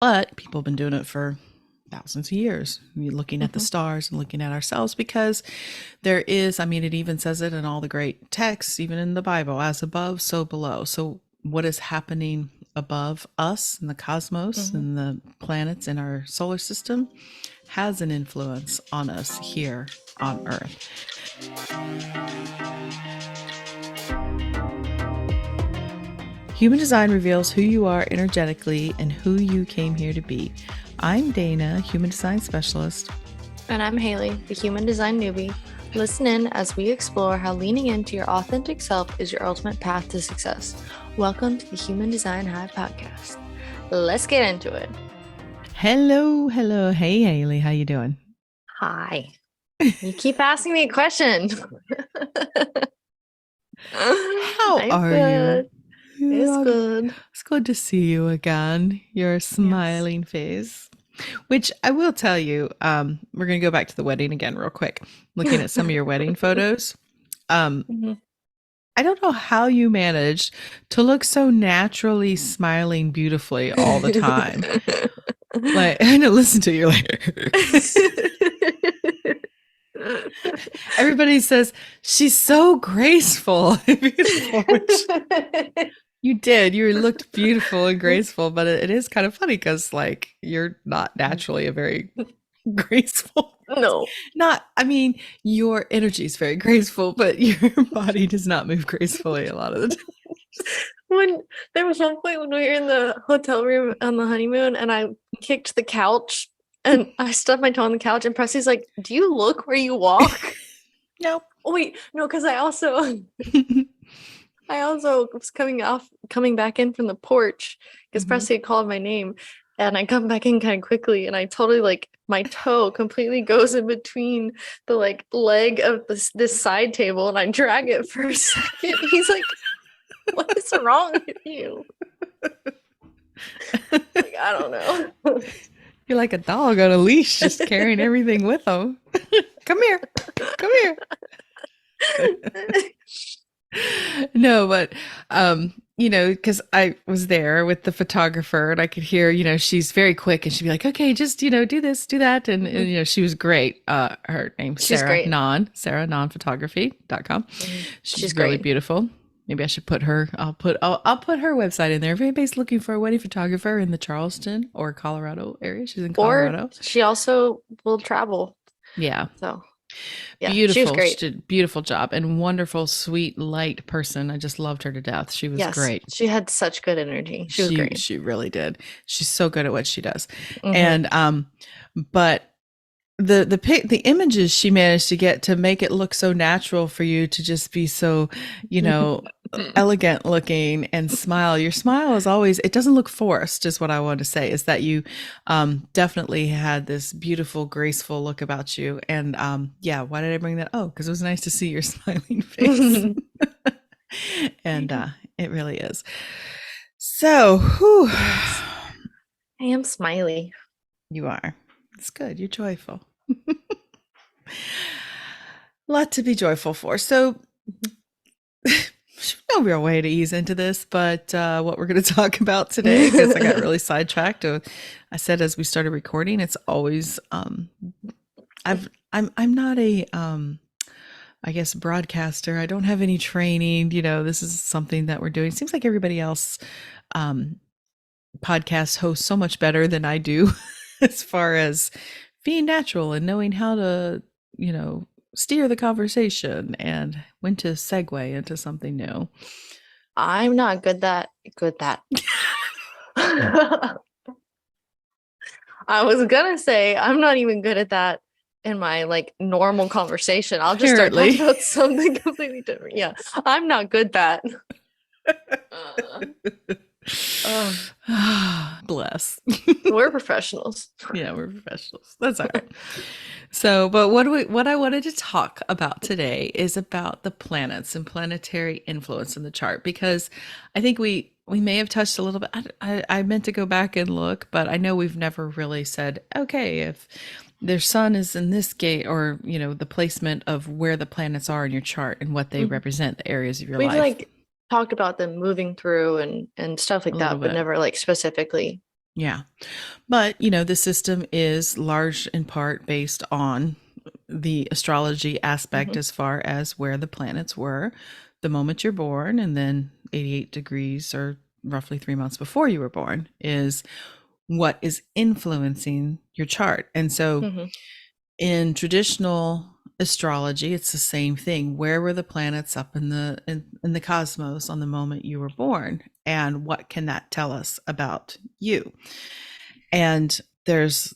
But people have been doing it for thousands of years. You're looking at the Hmm. stars and looking at ourselves because there is, I mean, it even says it in all the great texts, even in the Bible, as above, so below. So, what is happening above us in the cosmos Hmm. and the planets in our solar system has an influence on us here on Earth. Human design reveals who you are energetically and who you came here to be. I'm Dana, human design specialist. And I'm Haley, the human design newbie. Listen in as we explore how leaning into your authentic self is your ultimate path to success. Welcome to the Human Design Hive podcast. Let's get into it. Hello, hello. Hey, Haley, how you doing? Hi. You keep asking me a question. How I'm are you? good. It's good. It's good to see you again. Your Yes. smiling face. Which I will tell you, we're gonna go back to the wedding again real quick. Looking at some of your wedding photos. Um, Mhm. I don't know how you managed to look so naturally smiling beautifully all the time. Like, I'm gonna listen to you later. Everybody says she's so graceful and beautiful, which you did. You looked beautiful and graceful, but it is kind of funny because, like, you're not naturally a very graceful. No. Not, I mean, your energy is very graceful, but your body does not move gracefully a lot of the time. When there was one point when we were in the hotel room on the honeymoon and I kicked the couch and I stubbed my toe on the couch and Presley's like, "Do you look where you walk?" No. Oh wait, no, because I also was coming back in from the porch because Mhm. Presley had called my name and I come back in kind of quickly and I totally like my toe completely goes in between the like leg of this side table and I drag it for a second. He's like, "What is wrong with you?" Like, I don't know. You're like a dog on a leash, just carrying everything with them. Come here. Come here. No, but because I was there with the photographer and I could hear, she's very quick and she'd be like, okay, just, do this, do that. And Mhm. she was great. Her name's She's Sarah great. Nann, sarah.nonphotography.com. She's She's really great. beautiful. Maybe I should put her, I'll put her website in there. If anybody's looking for a wedding photographer in the Charleston or Colorado area, she's in Or Colorado. she also will travel. Yeah. So yeah, she was Beautiful. She great. did a beautiful job and wonderful, sweet, light person. I just loved her to death. She was Yes, great. she had such good energy. She was great. She really did. She's so good at what she does. Hmm. And but the images she managed to get to make it look so natural for you to just be so, you know, elegant looking and smile. Your smile is always, it doesn't look forced, is what I want to say, is that you definitely had this beautiful, graceful look about you. And yeah, why did I bring that? Oh, because it was nice to see your smiling face. And it really is. So, whew, Yes, I am smiley. you are. It's good. You're joyful. Lot to be joyful for. So, no real way to ease into this, but what we're going to talk about today, because I got really sidetracked. I said as we started recording, it's always I'm not a I guess broadcaster. I don't have any training. This is something that we're doing. It seems like everybody else um, podcast hosts so much better than I do, as far as being natural and knowing how to steer the conversation and when to segue into something new. I'm not good that. I was gonna say I'm not even good at that in my like normal conversation. I'll just start talking Apparently. about something completely different. Yeah, I'm not good that. Uh, oh, Bless. we're professionals. Yeah, we're professionals. That's all right. So, but what I wanted to talk about today is about the planets and planetary influence in the chart, because I think we may have touched a little bit. I meant to go back and look, but I know we've never really said, okay, if their sun is in this gate, or the placement of where the planets are in your chart and what they Mhm. represent, the areas of your We've life. like talked about them moving through and stuff A like little that, but bit. never like specifically. Yeah. But, the system is large in part based on the astrology aspect Hmm. as far as where the planets were the moment you're born, and then 88 degrees or roughly 3 months before you were born is what is influencing your chart. And so Hmm. in traditional astrology, it's the same thing. Where were the planets up in the cosmos on the moment you were born? And what can that tell us about you? And there's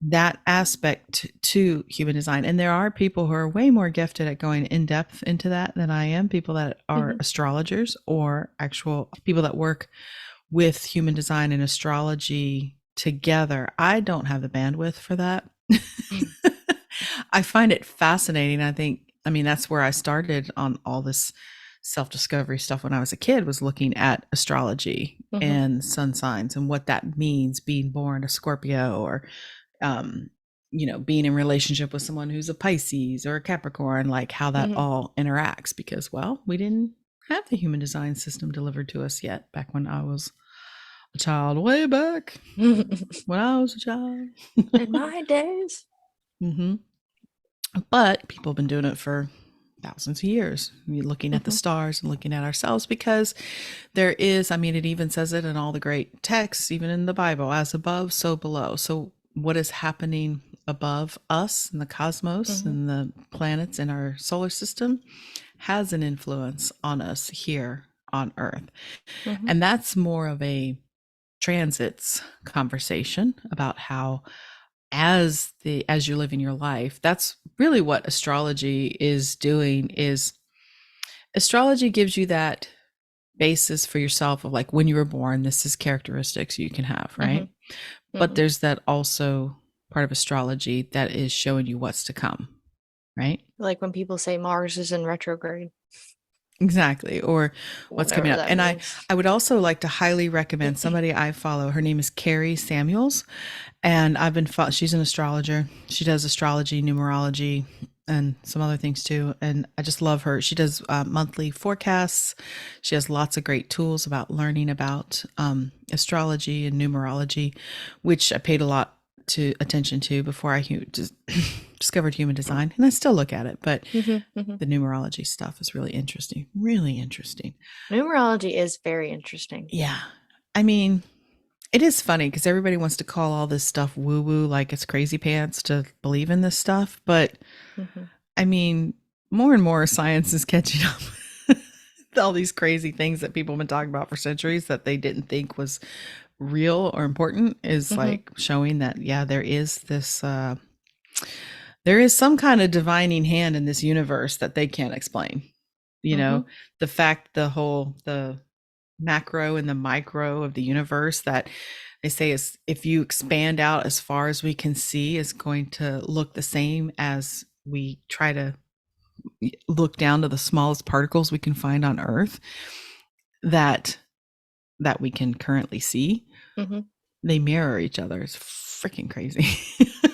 that aspect to human design. And there are people who are way more gifted at going in depth into that than I am, people that are Hmm. astrologers or actual people that work with human design and astrology together. I don't have the bandwidth for that. I find it fascinating. I mean, that's where I started on all this self-discovery stuff when I was a kid, was looking at astrology Hmm. and sun signs and what that means, being born a Scorpio, or um, being in relationship with someone who's a Pisces or a Capricorn, like how that Hmm. all interacts. Because, well, we didn't have the human design system delivered to us yet back when I was a child, way back when I was a child. In my days. hmm But people have been doing it for thousands of years. We're looking at the Hmm. stars and looking at ourselves, because there is, I mean, it even says it in all the great texts, even in the Bible, as above, so below. So, what is happening above us in the cosmos Hmm. and the planets in our solar system has an influence on us here on Earth. Hmm. And that's more of a transits conversation about how, as you're living your life, that's really what astrology is doing. Is astrology gives you that basis for yourself of, like, when you were born, this is characteristics you can have, Hmm. right? But Hmm. there's that also part of astrology that is showing you what's to come, right? Like when people say Mars is in retrograde, Exactly. Or what's coming whatever up. that And I means. I would also like to highly recommend somebody I follow. Her name is Carrie Samuels, and she's an astrologer. She does astrology, numerology, and some other things too. And I just love her. She does monthly forecasts. She has lots of great tools about learning about astrology and numerology, which I paid a lot to attention to before I just discovered human design, and I still look at it. But Hmm. Hmm. the numerology stuff is really interesting. Really interesting. Numerology is very interesting. Yeah. I mean, it is funny because everybody wants to call all this stuff woo woo, like it's crazy pants to believe in this stuff. But Hmm. I mean, more and more science is catching up. All these crazy things that people have been talking about for centuries that they didn't think was real or important is Hmm. like showing that, yeah, there is some kind of divining hand in this universe that they can't explain. You Hmm. know, the macro and the micro of the universe, that they say is, if you expand out as far as we can see, is going to look the same as we try to look down to the smallest particles we can find on Earth, that we can currently see. Hmm. They mirror each other. It's freaking crazy.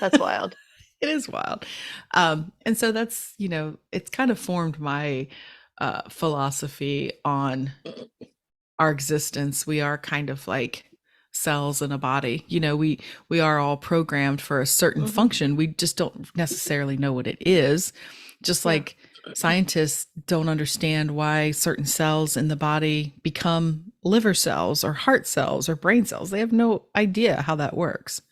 That's wild. It is wild. And so that's, it's kind of formed my philosophy on our existence. We are kind of like cells in a body. We are all programmed for a certain Hmm. function. We just don't necessarily know what it is. Just Yeah. like scientists don't understand why certain cells in the body become liver cells or heart cells or brain cells. They have no idea how that works.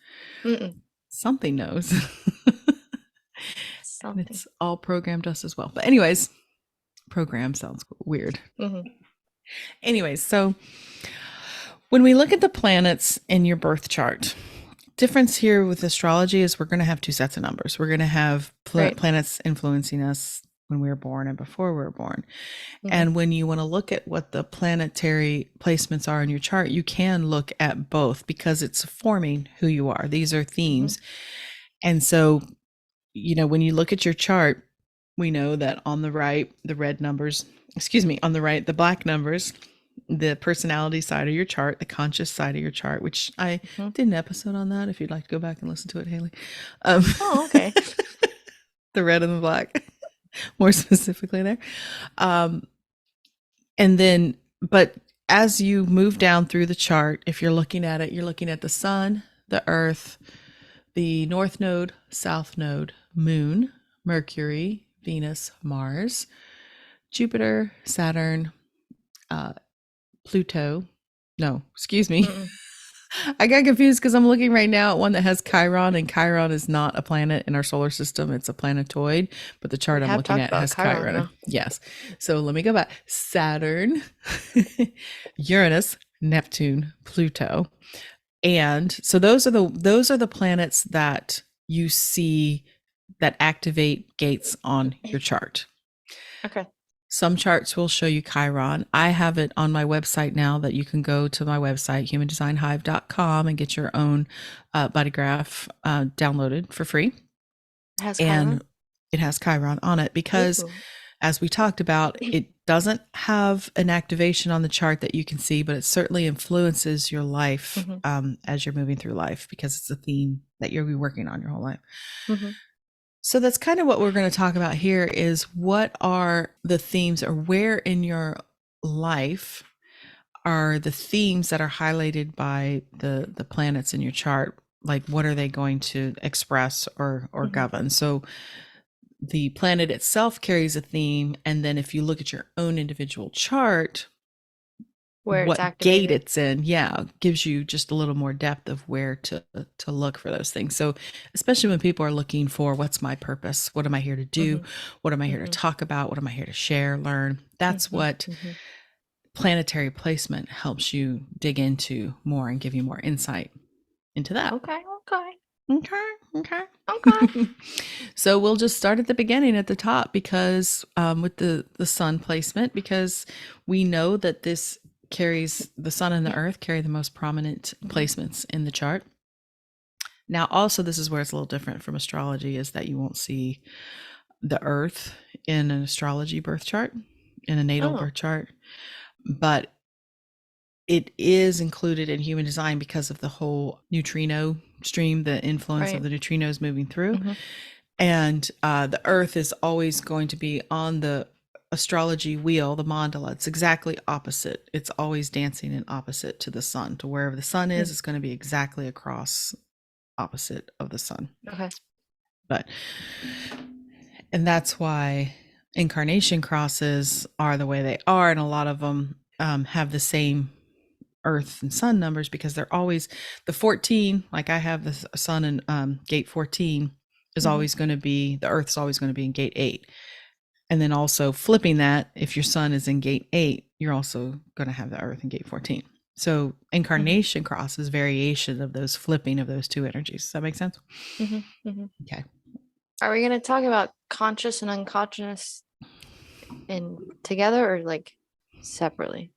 Mm-mm. Something knows. And Something. it's all programmed us as well. But anyways, program sounds weird. Hmm. Anyways, so when we look at the planets in your birth chart, difference here with astrology is we're going to have two sets of numbers. We're going to have Right. planets influencing us when we were born and before we were born. Hmm. And when you want to look at what the planetary placements are in your chart, you can look at both because it's forming who you are. These are Hmm. themes. And so, when you look at your chart, we know that on the right, the red numbers, excuse me, on the right, the black numbers, the personality side of your chart, the conscious side of your chart, which I Hmm. did an episode on that if you'd like to go back and listen to it, Haley. Um, Oh, okay. the red and the black, more specifically there. Um, and then, but as you move down through the chart, if you're looking at it, you're looking at the sun, the earth, the north node, south node, moon, Mercury, Venus, Mars, Jupiter, Saturn, uh, Pluto. No, excuse me. Mm-mm. I got confused because I'm looking right now at one that has Chiron, and Chiron is not a planet in our solar system. It's a planetoid, but the chart We I'm have looking talked at about has Chiron Chiron. though. Yes. So let me go back. Saturn, Uranus, Neptune, Pluto. And so those are the planets that you see that activate gates on your chart. Okay. Some charts will show you Chiron. I have it on my website now that you can go to my website, humandesignhive.com, and get your own Bodygraph downloaded for free. It has And Chiron. it has Chiron on it because, Ooh. as we talked about, it doesn't have an activation on the chart that you can see, but it certainly influences your life Mm-hmm. as you're moving through life because it's a theme that you'll be working on your whole life. Mm-hmm. So that's kind of what we're going to talk about here is what are the themes or where in your life are the themes that are highlighted by the planets in your chart, like what are they going to express or Mm-hmm. govern. So the planet itself carries a theme, and then if you look at your own individual chart, Where it's what gate activated. it's in, yeah, gives you just a little more depth of where to look for those things. So especially when people are looking for what's my purpose, what am I here to do, Mm-hmm. what am I here to Mm-hmm. talk about, what am I here to share, learn, that's Mm-hmm. what Mm-hmm. planetary placement helps you dig into more and give you more insight into that. Okay. Okay. Okay, okay. Okay. So we'll just start at the beginning at the top because with the sun placement, because we know that this carries the sun and the earth carry the most prominent placements in the chart. Now, also, this is where it's a little different from astrology, is that you won't see the earth in an astrology birth chart, in a natal Oh. birth chart, but it is included in human design because of the whole neutrino stream, the influence of Right. the neutrinos moving through. Mm-hmm. And the earth is always going to be on the astrology wheel, the mandala. It's exactly opposite. It's always dancing in opposite to the sun. To wherever the sun is, it's going to be exactly across opposite of the sun. Okay. But, and that's why incarnation crosses are the way they are. And a lot of them have the same earth and sun numbers because they're always the 14, like I have the sun in gate 14 is Mm-hmm. always going to be, the earth's always going to be in gate 8. And then also flipping that, if your sun is in gate 8, you're also going to have the earth in gate 14. So Mm-hmm. incarnation cross is variation of those flipping of those two energies. Does that make sense? Mm-hmm. Mm-hmm. Okay. Are we going to talk about conscious and unconscious in together or like separately?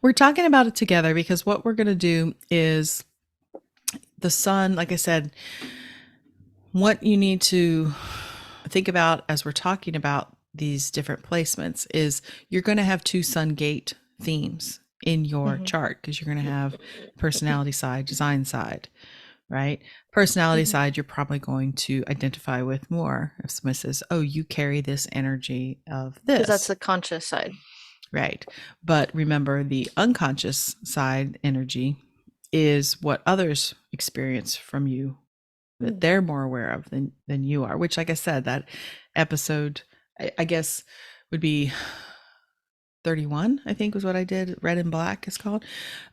We're talking about it together because what we're going to do is the sun, like I said, what you need to think about as we're talking about these different placements is you're going to have two sun gate themes in your Mm-hmm. chart because you're going to have personality side, design side, right? Personality Mm-hmm. side, you're probably going to identify with more. If someone says, oh, you carry this energy of Because that's this, the conscious side. right? But remember, the unconscious side energy is what others experience from you that Mm. they're more aware of than you are, which, like I said, that episode I guess would be 31, I think was what I did. Red and Black is called.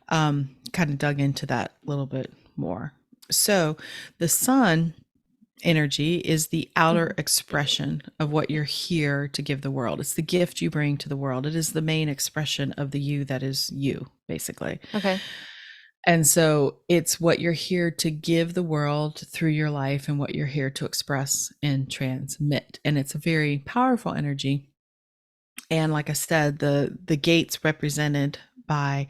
Kind of dug into that a little bit more. So the sun energy is the outer Mm-hmm. expression of what you're here to give the world. It's the gift you bring to the world. It is the main expression of the you that is you, basically. Okay. And so it's what you're here to give the world through your life and what you're here to express and transmit. And it's a very powerful energy. And like I said, the gates represented by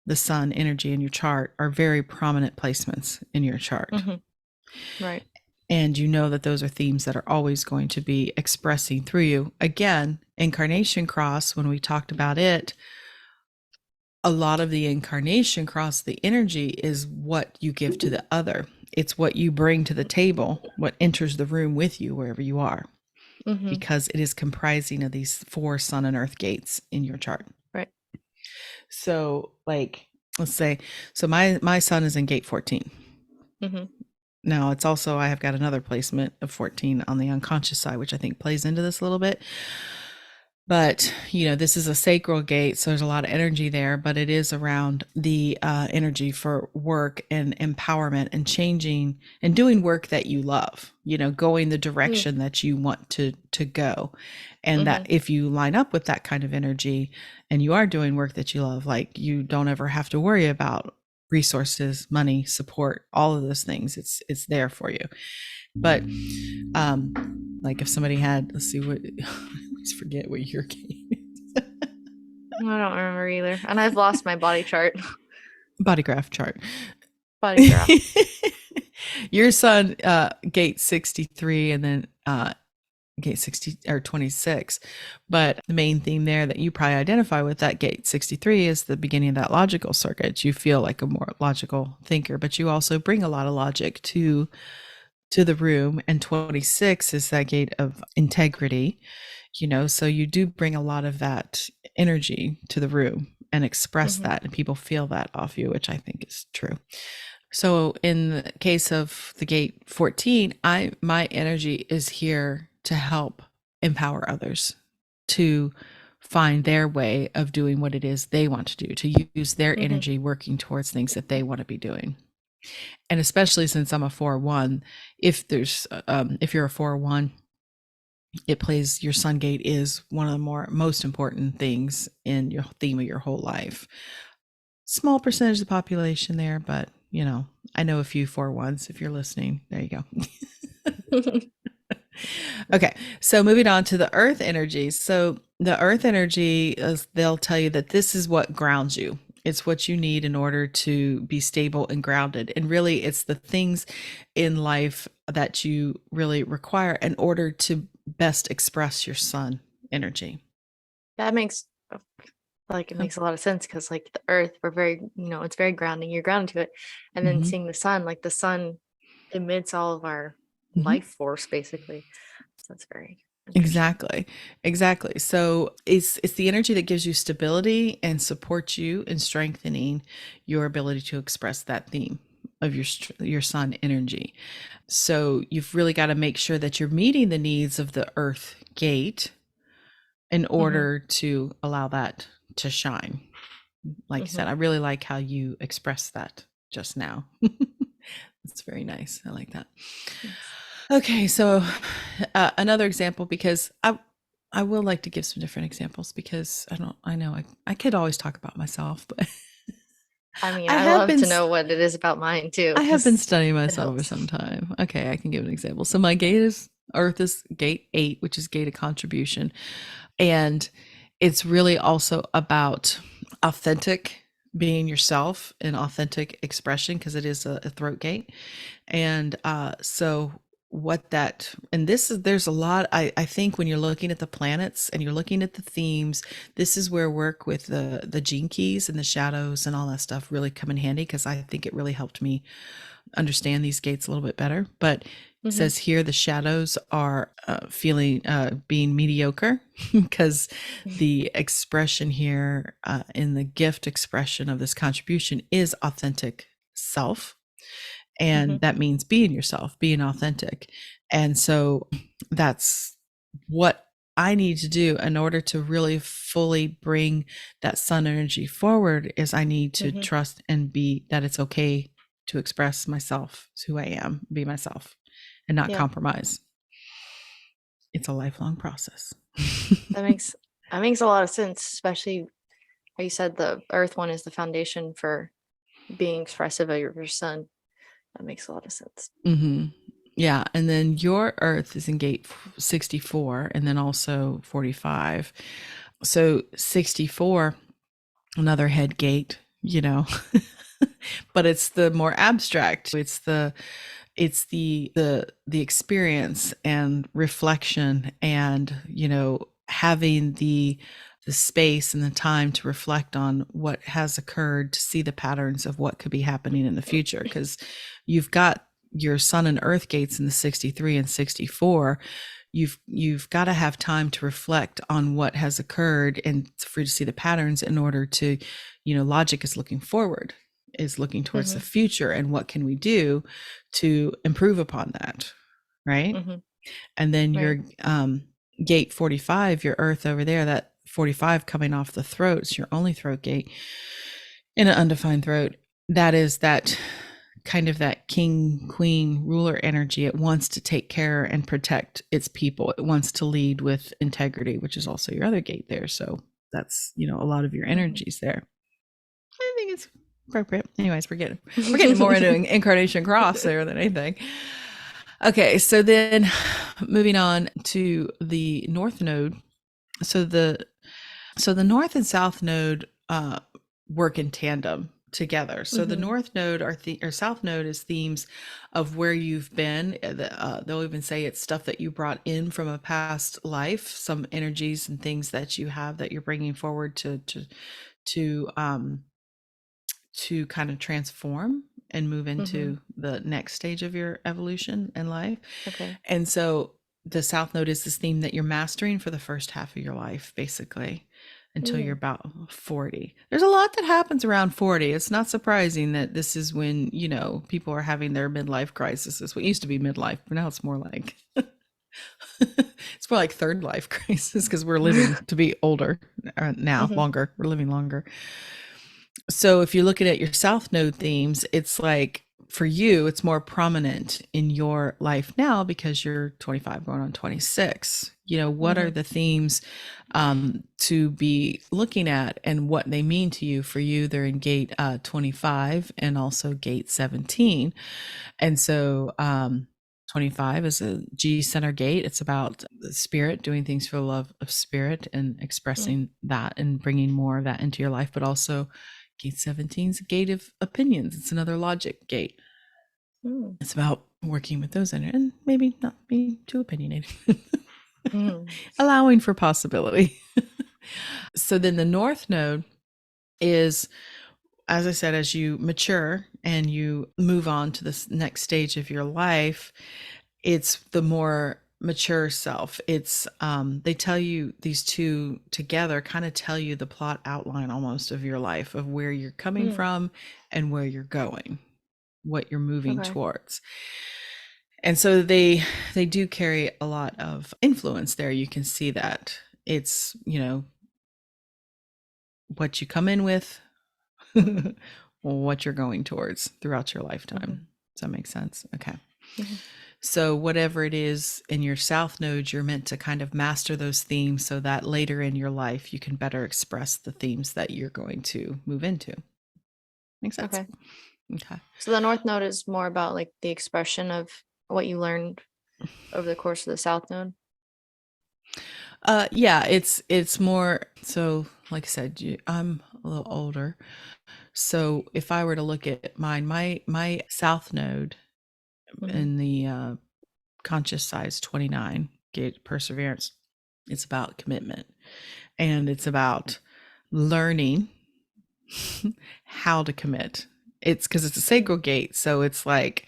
the sun energy in your chart are very prominent placements in your chart. Mm-hmm. Right. And you know that those are themes that are always going to be expressing through you. Again, incarnation cross, when we talked about it, a lot of the incarnation cross, the energy is what you give to the other. It's what you bring to the table, what enters the room with you wherever you are, Mm-hmm. because it is comprising of these 4 sun and earth gates in your chart. Right. So like, let's say, so my son is in gate 14. Hmm. Now it's also, I have got another placement of 14 on the unconscious side, which I think plays into this a little bit. But, this is a sacral gate, so there's a lot of energy there, but it is around the energy for work and empowerment and changing and doing work that you love, going the direction that you want to go. And that Hmm. if you line up with that kind of energy and you are doing work that you love, like you don't ever have to worry about resources, money, support, all of those things. It's there for you. But like if somebody had, let's see what I always forget what your game is. I don't remember either. And I've lost my body chart. Bodygraph chart. Bodygraph. Your son gate 63 and then gate 60 or 26. But the main theme there that you probably identify with that gate 63 is the beginning of that logical circuit. You feel like a more logical thinker, but you also bring a lot of logic to the room. And 26 is that gate of integrity, so you do bring a lot of that energy to the room and express Hmm. that, and people feel that off you, which I think is true. So in the case of the gate 14, my energy is here to help empower others to find their way of doing what it is they want to do, to use their Hmm. energy working towards things that they want to be doing. And especially since I'm a 4-1, if you're a 4-1, it plays, your sun gate is one of the most important things in your theme of your whole life. Small percentage of the population there, but I know a few 4-1s. If you're listening, there you go. Okay, so moving on to the earth energies. So the earth energy is, they'll tell you that this is what grounds you. It's what you need in order to be stable and grounded. And really, it's the things in life that you really require in order to best express your sun energy. That makes it makes a lot of sense because like the earth, we're very, it's very grounding. You're grounded to it. And then Hmm. seeing the sun emits all of our Hmm. life force basically. So that's very interesting. Exactly. Exactly. So it's the energy that gives you stability and supports you in strengthening your ability to express that theme of your sun energy. So you've really got to make sure that you're meeting the needs of the earth gate in Hmm. order to allow that to shine. Like you Hmm. said, I really like how you expressed that just now. It's very nice. I like that. Thanks. Okay, so another example, because I will like to give some different examples, because I know I could always talk about myself, but I mean, I I have love been to know what it is about mine too, I have been because studying it myself for helps. some time. Okay, I can give an example. So my gate is Earth is gate 8, which is gate of contribution, and it's really also about authentic being yourself and authentic expression, because it is a throat gate. And so what that, and this is, there's a lot, I think when you're looking at the planets and you're looking at the themes, this is where work with the gene keys and the shadows and all that stuff really come in handy, because I think it really helped me understand these gates a little bit better. But it Hmm. says here the shadows are feeling being mediocre, because the expression here in the gift expression of this contribution is authentic self, Hmm. and that means being yourself, being authentic. And so that's what I need to do in order to really fully bring that sun energy forward, is I need to Hmm. trust and be that it's okay to express myself as who I am, be myself, and not Yeah, compromise. It's a lifelong process. that makes that makes a lot of sense, especially how you said the earth one is the foundation for being expressive of your son. That makes a lot of sense. Hmm. Yeah. And then your earth is in gate 64 and then also 45. So 64, another head gate, but it's the more abstract. It's the experience and reflection, and having the space and the time to reflect on what has occurred, to see the patterns of what could be happening in the future, because you've got your sun and earth gates in the 63 and 64. you've got to have time to reflect on what has occurred and for you to see the patterns in order to, logic is looking forward, is looking towards the Mm-hmm. future, and what can we do to improve upon that, right? Mm-hmm. And then Right. your gate 45, your earth over there, that 45 coming off the throat, it's your only throat gate in an undefined throat. That is that kind of that king, queen, ruler energy. It wants to take care and protect its people. It wants to lead with integrity, which is also your other gate there. So that's, a lot of your energies there. I think it's appropriate. Anyways, we're getting more into incarnation cross there than anything. Okay, so then moving on to the north node. So the north and south node work in tandem together. So the Mm-hmm. north node or south node is themes of where you've been. They'll even say it's stuff that you brought in from a past life, some energies and things that you have that you're bringing forward to to kind of transform and move Mm-hmm. into the next stage of your evolution in life. Okay. And so the south node is this theme that you're mastering for the first half of your life, basically, until you're Mm. about 40. There's a lot that happens around 40. It's not surprising that this is when, people are having their midlife crises. What used to be midlife, but now it's more like it's more like third life crisis because we're living to be older now, Mm-hmm. longer. We're living longer. So if you're looking at your south node themes, it's like for you, it's more prominent in your life now because you're 25 going on 26. What Mm-hmm. are the themes to be looking at and what they mean to you? For you, they're in gate 25 and also gate 17. And so 25 is a G center gate. It's about the spirit, doing things for the love of spirit and expressing that and bringing more of that into your life. But also, gate 17 is a gate of opinions. It's another logic gate. Mm-hmm. It's about working with those in it and maybe not being too opinionated, Mm-hmm. allowing for possibility. So then the north node is, as I said, as you mature and you move on to this next stage of your life, it's the more mature self. It's they tell you, these two together kind of tell you the plot outline almost of your life, of where you're coming Mm. from and where you're going, what you're moving Okay. towards. And so they do carry a lot of influence there. You can see that it's, what you come in with, what you're going towards throughout your Mm-hmm. lifetime. Does that make sense? Okay. Mm-hmm. So, whatever it is in your south node, you're meant to kind of master those themes so that later in your life, you can better express the themes that you're going to move into. Makes sense? Okay. Okay. So the North Node is more about like the expression of what you learned over the course of the South Node. Yeah, it's more so. Like I said, I'm a little older, so if I were to look at mine, my south node Mm-hmm. in the conscious size 29 gate perseverance, it's about commitment, and it's about learning how to commit. It's because it's a sacral gate, so it's like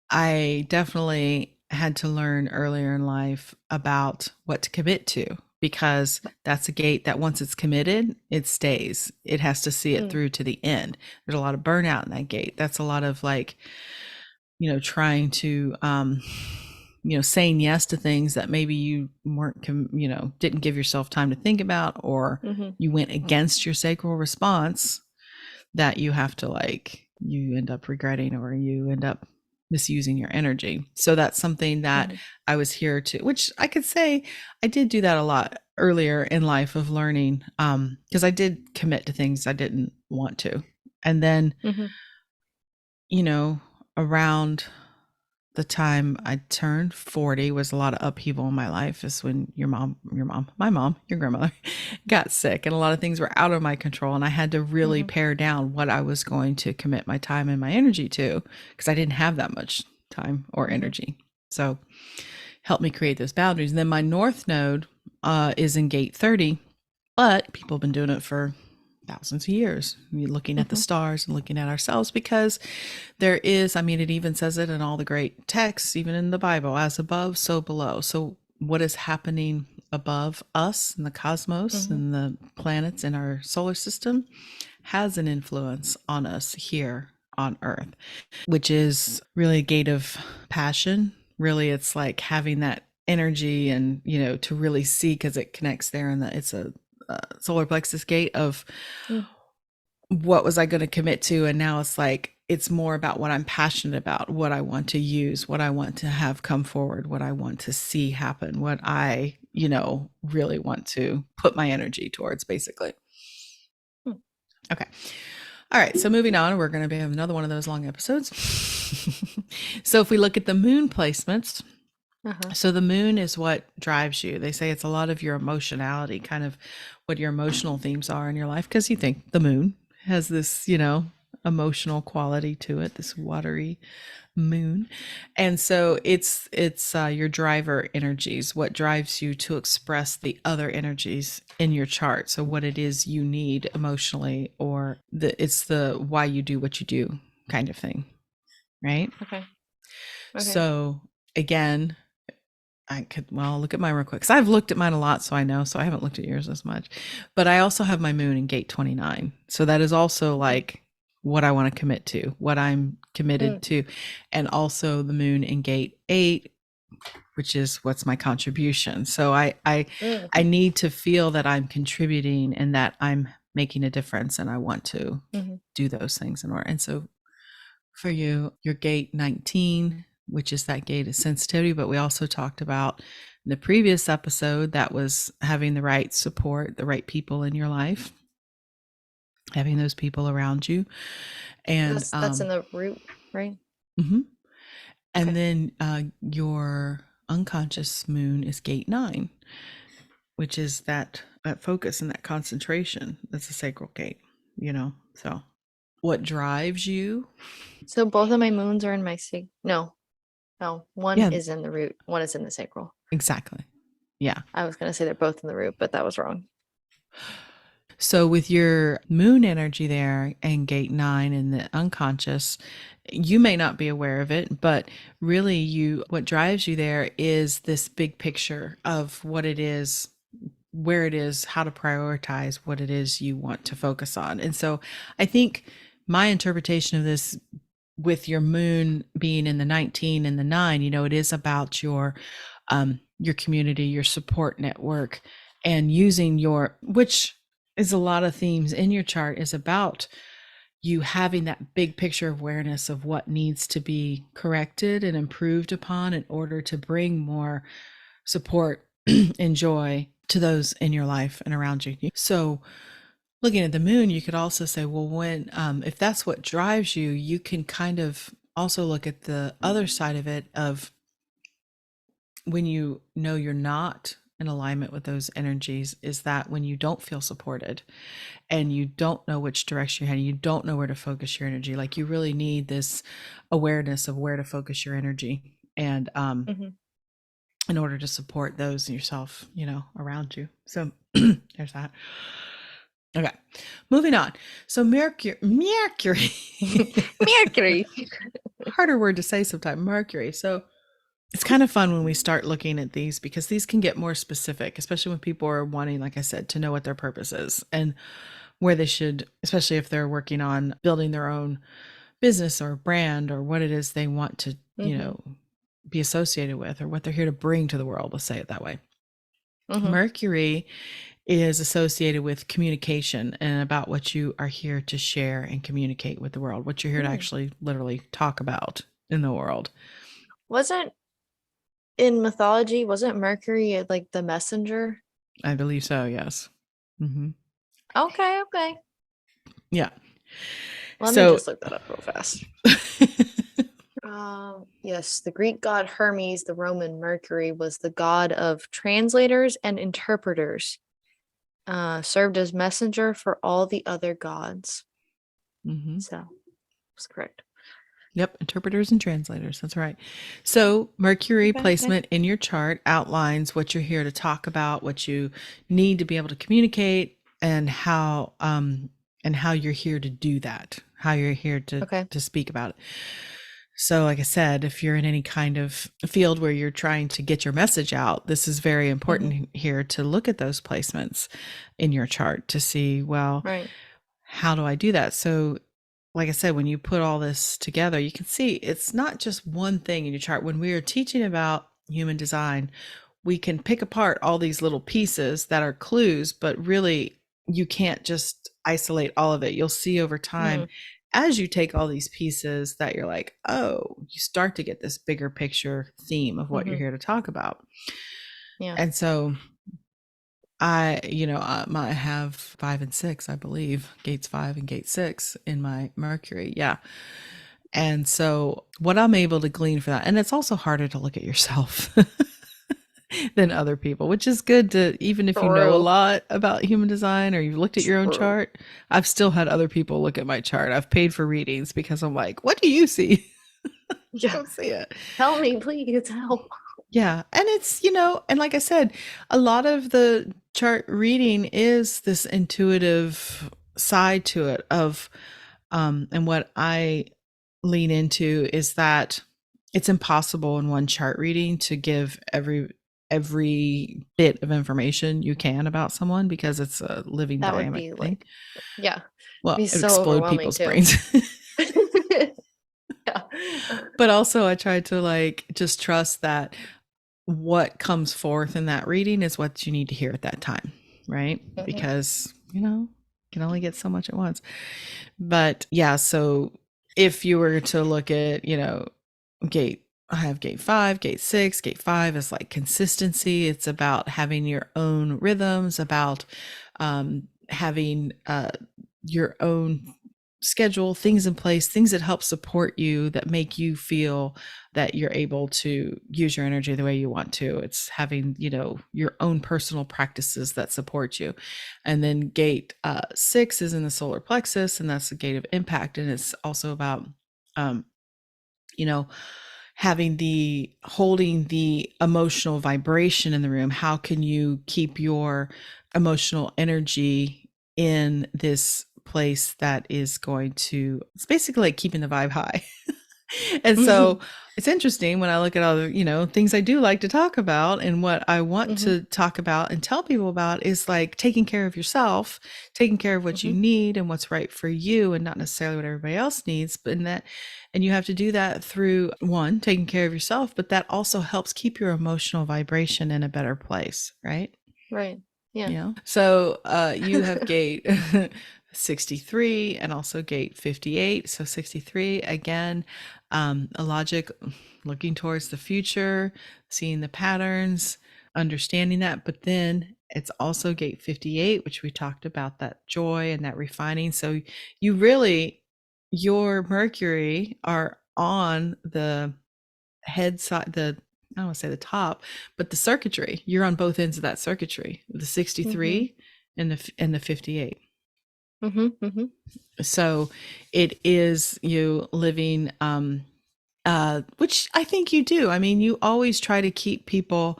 I definitely had to learn earlier in life about what to commit to, because that's a gate that once it's committed, it stays. It has to see it Mm. through to the end. There's a lot of burnout in that gate. That's a lot of like, trying to saying yes to things that maybe you weren't didn't give yourself time to think about, or Mm-hmm. you went against your sacral response, that you have to like, you end up regretting, or you end up misusing your energy. So that's something that Mm-hmm. I was here to, which I could say I did do that a lot earlier in life, of learning, because I did commit to things I didn't want to. And then, Mm-hmm. around the time I turned 40 was a lot of upheaval in my life, is when my mom, your grandmother got sick, and a lot of things were out of my control. And I had to really Mm-hmm. pare down what I was going to commit my time and my energy to, because I didn't have that much time or Mm-hmm. energy. So helped me create those boundaries. And then my north node is in gate 30, but people have been doing it for thousands of years. We're looking at the Mm-hmm. stars and looking at ourselves, because there is, I mean, it even says it in all the great texts, even in the Bible, as above, so below. So what is happening above us in the cosmos Mm-hmm. and the planets in our solar system has an influence on us here on Earth, which is really a gate of passion. Really, it's like having that energy and, to really see because it connects there and it's a solar plexus gate of Mm. what was I going to commit to. And now it's like, it's more about what I'm passionate about, what I want to use, what I want to have come forward, what I want to see happen, what I, really want to put my energy towards, basically. Mm. Okay. All right. So moving on, we're going to have another one of those long episodes. So if we look at the moon placements, Uh-huh. so the moon is what drives you. They say it's a lot of your emotionality, kind of what your emotional themes are in your life, because you think the moon has this, emotional quality to it, this watery moon. And so it's your driver energies, what drives you to express the other energies in your chart. So what it is you need emotionally, or it's the why you do what you do kind of thing, right? Okay. Okay. So again, I could, well, look at mine real quick because I've looked at mine a lot, so I know. So I haven't looked at yours as much, but I also have my moon in gate 29. So that is also like what I want to commit to, what I'm committed Mm. to, and also the moon in gate 8, which is what's my contribution. So Mm. I need to feel that I'm contributing and that I'm making a difference, and I want to Mm-hmm. do those things in order. And so for you, your gate 19, which is that gate of sensitivity, but we also talked about in the previous episode that was having the right support, the right people in your life, having those people around you. And That's in the root, right? mhm. And Okay. then your unconscious moon is gate 9, which is that focus and that concentration. That's a sacral gate, So what drives you? So both of my moons are in my no. No, one Yeah, is in the root, one is in the sacral. exactly. Yeah. I was gonna say they're both in the root, but that was wrong. So with your moon energy there and gate 9 in the unconscious, you may not be aware of it, but really what drives you there is this big picture of what it is, where it is, how to prioritize what it is you want to focus on. And so I think my interpretation of this, with your moon being in the 19 and the 9, it is about your community, your support network, and using which is a lot of themes in your chart, is about you having that big picture awareness of what needs to be corrected and improved upon in order to bring more support and joy to those in your life and around you. So looking at the moon, you could also say, well, if that's what drives you, you can kind of also look at the other side of it, of when you know you're not in alignment with those energies, is that when you don't feel supported and you don't know which direction you're heading, you don't know where to focus your energy. Like, you really need this awareness of where to focus your energy, and Mm-hmm. in order to support those in yourself, around you. So there's that. Okay, moving on. So Mercury, Mercury. harder word to say sometimes. Mercury. So it's kind of fun when we start looking at these, because these can get more specific, especially when people are wanting, like I said, to know what their purpose is and where they should, especially if they're working on building their own business or brand, or what it is they want to, Mm-hmm. be associated with, or what they're here to bring to the world. Let's say it that way. Mm-hmm. Mercury is associated with communication and about what you are here to share and communicate with the world, what you're here to Mm. actually literally talk about in the world. Wasn't in mythology, wasn't Mercury like the messenger? I believe so, yes. Hmm. Okay, okay. Yeah. Let me So just look that up real fast. Yes, the Greek god Hermes, the Roman Mercury, was the god of translators and interpreters. Served as messenger for all the other gods. mhm. So that's correct. Yep, interpreters and translators. That's right. So, Mercury Okay, okay. placement in your chart outlines what you're here to talk about, what you need to be able to communicate, and how you're here to do that, how you're here to Okay. to speak about it. So, like I said, if you're in any kind of field where you're trying to get your message out, this is very Hmm. important here to look at those placements in your chart to see, well, Right. how do I do that? So, like I said, when you put all this together, you can see it's not just one thing in your chart. When we are teaching about human design, we can pick apart all these little pieces that are clues, but really you can't just isolate all of it. You'll see over time Mm. as you take all these pieces that you're like, oh, you start to get this bigger picture theme of what you're Hmm. here to talk about. Yeah. And so I have 5 and 6, I believe, gates 5 and gate 6 in my Mercury. Yeah. And so what I'm able to glean for that, and it's also harder to look at yourself than other people, which is good to, even if you know a True. lot about human design or you've looked at your own True. chart. I've still had other people look at my chart. I've paid for readings because I'm like, what do you see? I Yeah. don't see it. Help me, please help. Yeah. And it's, and like I said, a lot of the chart reading is this intuitive side to it of, and what I lean into is that it's impossible in one chart reading to give every bit of information you can about someone because it's a living That would dynamic be thing. like, yeah, Well, be it so explode overwhelming people's too. brains. Yeah. But also I try to like just trust that what comes forth in that reading is what you need to hear at that time, right? Mhm. Because, you can only get so much at once. But yeah, so if you were to look at, gate, I have gate 5, gate 6, gate 5 is like consistency. It's about having your own rhythms, about having your own schedule, things in place, things that help support you, that make you feel that you're able to use your energy the way you want to. It's having, your own personal practices that support you. And then gate 6 is in the solar plexus, and that's the gate of impact. And it's also about, um, you know, having the holding the emotional vibration in the room. How can you keep your emotional energy in this place that is going to, it's basically like keeping the vibe high. And so Mhm. it's interesting when I look at all the, things I do like to talk about, and what I want Mhm. to talk about and tell people about is like taking care of yourself, taking care of what you Mhm. need and what's right for you, and not necessarily what everybody else needs. But and you have to do that through one, taking care of yourself, but that also helps keep your emotional vibration in a better place, right? Right. Yeah. So you have gate 63 and also gate 58. So 63 again, a logic, looking towards the future, seeing the patterns, understanding that. But then it's also gate 58, which we talked about, that joy and that refining. So you really, your Mercury are on the head side, I don't want to say the top, but the circuitry. You're on both ends of that circuitry, the Mhm. 63 and the 58. Mhm. Mhm. So it is you living, which I think you do. I mean, you always try to keep people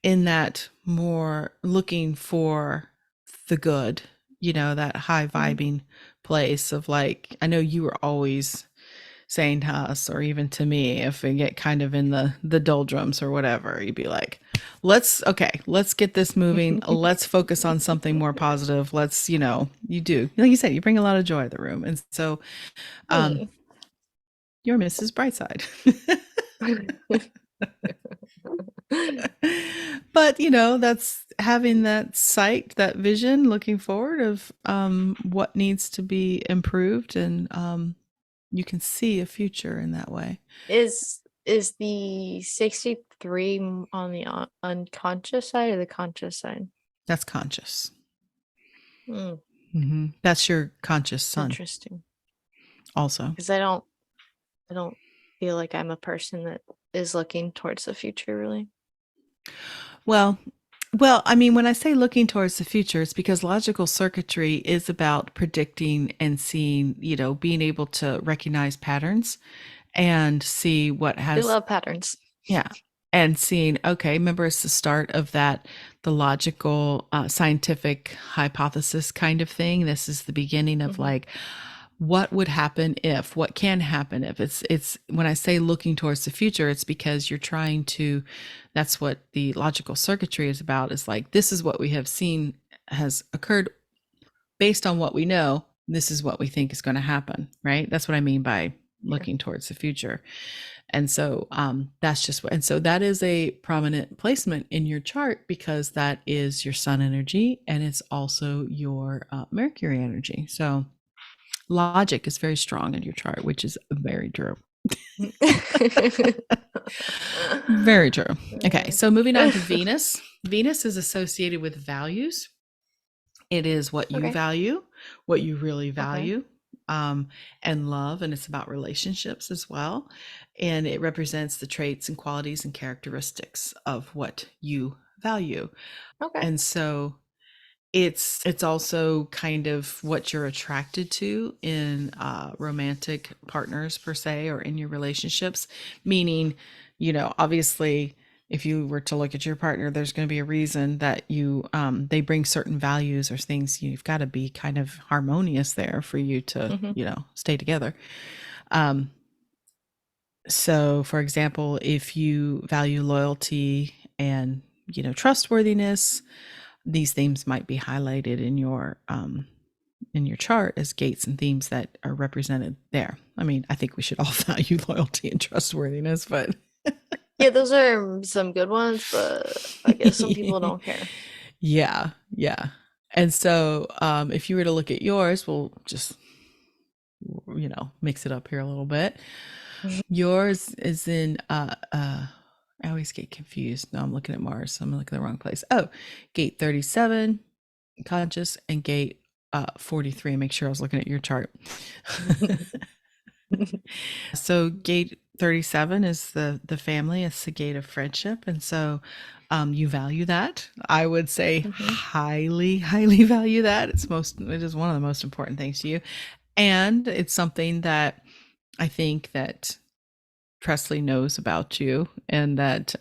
in that more looking for the good, that high Mhm. vibing place of like, I know you were always saying to us, or even to me, if we get kind of in the doldrums or whatever, you'd be like, let's get this moving, let's focus on something more positive, let's, you do, like you said, you bring a lot of joy to the room. And so um Hey. you're Mrs. Brightside. But that's having that sight, that vision, looking forward of what needs to be improved, and you can see a future in that way. Is the 63 on the unconscious side or the conscious side? That's conscious. Mm, That's your conscious sun interesting. also. Because I don't feel like I'm a person that is looking towards the future really. Well, well, I mean, when I say looking towards the future, it's because logical circuitry is about predicting and seeing, being able to recognize patterns and see what I has, love patterns. yeah, and seeing, okay, remember, it's the start of that, the logical, scientific hypothesis kind of thing. This is the beginning of Mhm. like, what would happen if, what can happen if. It's when I say looking towards the future, it's because you're trying to, that's what the logical circuitry is about, is like, this is what we have seen has occurred based on what we know. This is what we think is going to happen, right? That's what I mean by Sure. looking towards the future. And so that's just what, and so that is a prominent placement in your chart because that is your sun energy and it's also your Mercury energy. So logic is very strong in your chart, which is very true. Very true. Okay, so moving on to Venus. Venus is associated with values. It is what you Okay. value, what you really Okay. value, and love, and it's about relationships as well. And it represents the traits and qualities and characteristics of what you value. Okay. And so it's also kind of what you're attracted to in romantic partners per se, or in your relationships. Meaning, obviously, if you were to look at your partner, there's going to be a reason that they bring certain values or things. You've got to be kind of harmonious there for you to Hmm. stay together. Um, so, for example, if you value loyalty and trustworthiness, these themes might be highlighted in your chart as gates and themes that are represented there. I mean, I think we should all value loyalty and trustworthiness, but Yeah, those are some good ones, but I guess some people don't care. yeah, yeah. And so, if you were to look at yours, we'll just mix it up here a little bit. Yours is in I always get confused. No, I'm looking at Mars. So I'm looking at the wrong place. Oh, gate 37, conscious, and gate 43. Make sure I was looking at your chart. So gate 37 is the family. It's the gate of friendship. And so you value that. I would say Hmm. highly, highly value that. It is one of the most important things to you. And it's something that I think that Presley knows about you, and that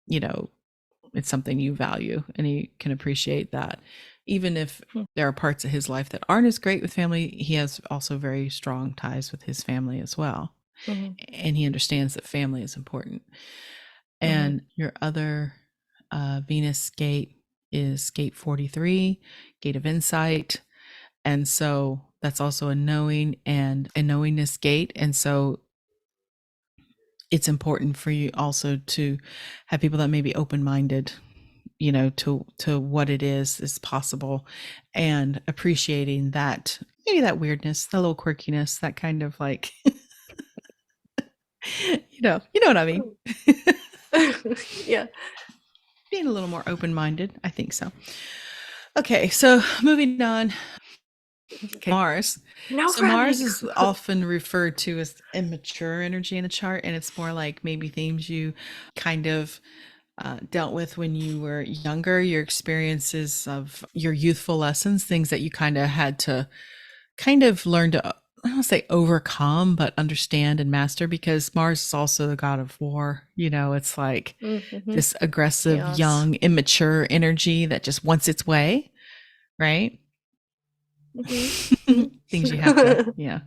you know it's something you value, and he can appreciate that. Even if there are parts of his life that aren't as great with family, he has also very strong ties with his family as well, Hmm. and he understands that family is important. Hmm. And your other Venus gate is gate 43, gate of insight. And so that's also a knowing and a knowingness gate. And so it's important for you also to have people that may be open-minded, to what it is possible, and appreciating that, maybe that weirdness, the little quirkiness, that kind of like you know what I mean. Yeah. Being a little more open-minded, I think so. Okay, so moving on. Okay, Mars. No So Mars crying. is often referred to as immature energy in the chart, and it's more like maybe themes you kind of dealt with when you were younger, your experiences of your youthful lessons, things that you kind of had to kind of learn to, I don't want to say overcome, but understand and master, because Mars is also the god of war. It's like Hmm. this aggressive, Chaos. young, immature energy that just wants its way, right? Hmm. Things you have to, yeah.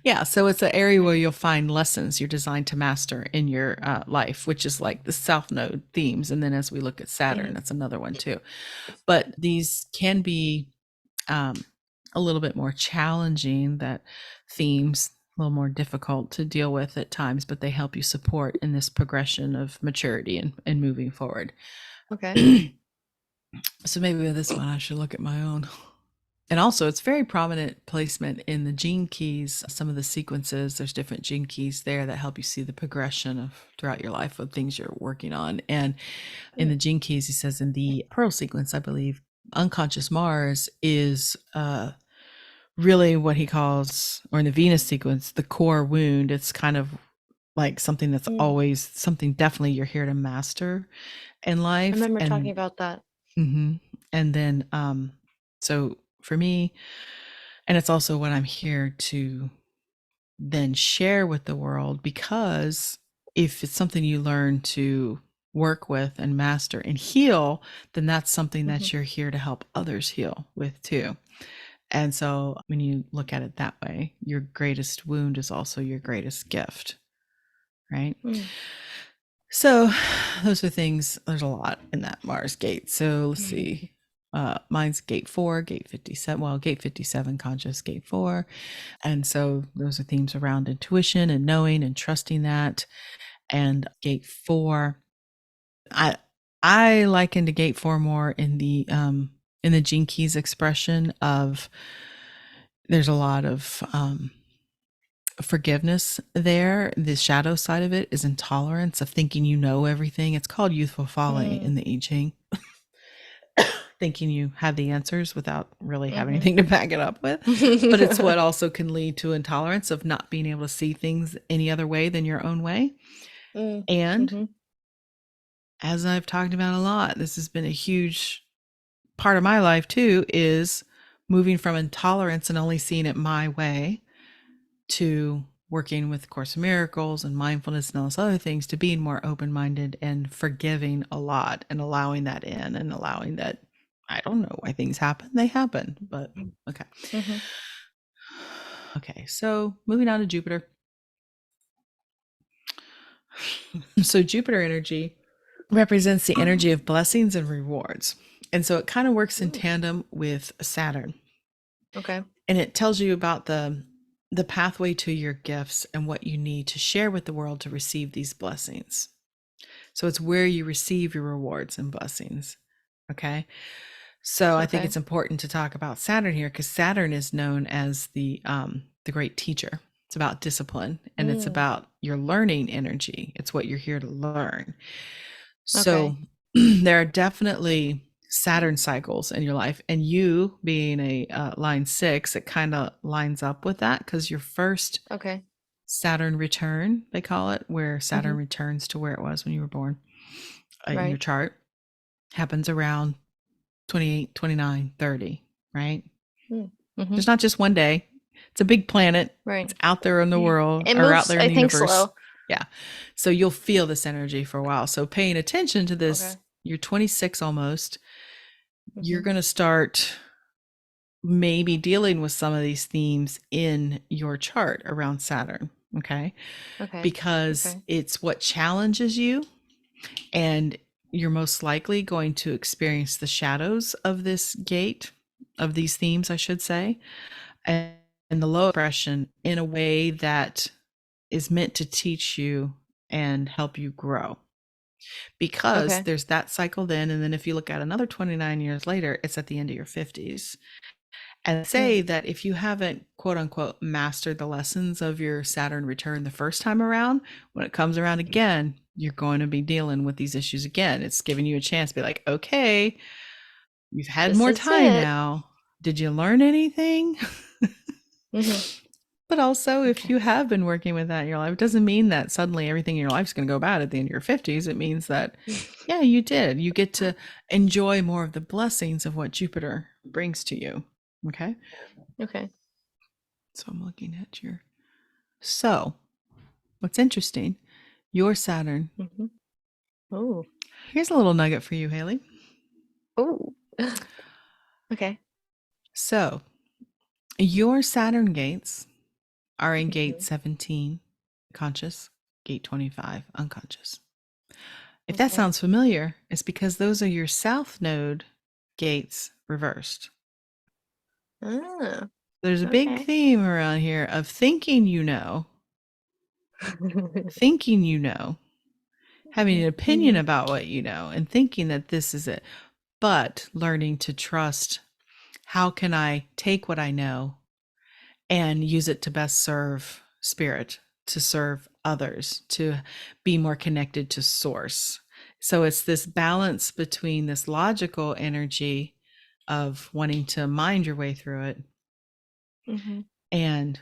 Yeah, so it's an area where you'll find lessons you're designed to master in your life, which is like the South Node themes. And then as we look at Saturn, Hmm. that's another one too. But these can be um, a little bit more challenging, that themes, a little more difficult to deal with at times, but they help you support in this progression of maturity and moving forward. Okay. So maybe with this one, I should look at my own. And also, it's very prominent placement in the gene keys. Some of the sequences, there's different gene keys there that help you see the progression of throughout your life of things you're working on. And in the gene keys, he says in the Pearl sequence, I believe, unconscious Mars is really what he calls, or in the Venus sequence, the core wound. It's kind of like something that's Mm. always something definitely you're here to master in I life. remember talking And about that. mhm. And then so for me, and it's also what I'm here to then share with the world, because if it's something you learn to work with and master and heal, then that's something Hmm. that you're here to help others heal with too. And so when you look at it that way, your greatest wound is also your greatest gift, right? Mm. So those are things, there's a lot in that Mars gate. So let's see. Mine's gate 4, gate 57. Well, gate 57, conscious, gate 4. And so those are themes around intuition and knowing and trusting that. And gate 4, I liken to gate 4 more in the Gene Keys expression of there's a lot of forgiveness there. The shadow side of it is intolerance of thinking you know everything. It's called youthful folly in Mm. the I Ching. Thinking you have the answers without really having Mhm. anything to back it up with. But it's what also can lead to intolerance of not being able to see things any other way than your own way. Mm. And Mhm. as I've talked about a lot, this has been a huge part of my life too, is moving from intolerance and only seeing it my way to working with Course in Miracles and mindfulness and all those other things to being more open-minded and forgiving a lot and allowing that in and allowing that I don't know why things happen. They happen, but okay. Mhm. Okay, so moving on to Jupiter. So Jupiter energy represents the energy of blessings and rewards. And so it kind of works in Mm. tandem with Saturn. Okay. And it tells you about the pathway to your gifts and what you need to share with the world to receive these blessings. So it's where you receive your rewards and blessings. Okay. So I think Okay. it's important to talk about Saturn here because Saturn is known as the great teacher. It's about discipline and it's Mm. about your learning energy. It's what you're here to learn. So Okay. there are definitely Saturn cycles in your life, and you being a line 6, it kind of lines up with that because your first Okay. Saturn return, they call it, where Saturn Mhm. returns to where it was when you were born in your Right. chart, happens around 28, 29, 30, right? Mm. There's Mhm. not just one day. It's a big planet. It's Right. out there in the world It or out moves, there in I the think, universe. slow. Yeah. So you'll feel this energy for a while. So paying attention to Okay. this, you're 26 almost. You're Mhm. going to start maybe dealing with some of these themes in your chart around Saturn. Okay. Okay. Because Okay. it's what challenges you, and you're most likely going to experience the shadows of this gate, of these themes, I should say, and the low expression in a way that is meant to teach you and help you grow. Because Okay. there's that cycle then. And then if you look at another 29 years later, it's at the end of your 50s. And Mm. say that if you haven't, quote unquote, mastered the lessons of your Saturn return the first time around, when it comes around again, you're going to be dealing with these issues again. It's giving you a chance to be like, okay, you've had This more is time it. now. Did you learn anything? Mhm. But also, if Okay. you have been working with that in your life, it doesn't mean that suddenly everything in your life is going to go bad at the end of your 50s. It means that, yeah, you did. You get to enjoy more of the blessings of what Jupiter brings to you. Okay. Okay. So I'm looking at your. So, what's interesting, your Saturn. Mhm. Oh. Here's a little nugget for you, Haley. Oh. Okay. So, your Saturn gates are in gate Mhm. 17, conscious, gate 25, unconscious. If that Okay. sounds familiar, it's because those are your South Node gates reversed. Ah. There's a big Okay. theme around here of thinking you know, having an opinion Mhm. about what you know, and thinking that this is it, but learning to trust how can I take what I know and use it to best serve spirit, to serve others, to be more connected to source. So it's this balance between this logical energy of wanting to mind your way through it Mhm. and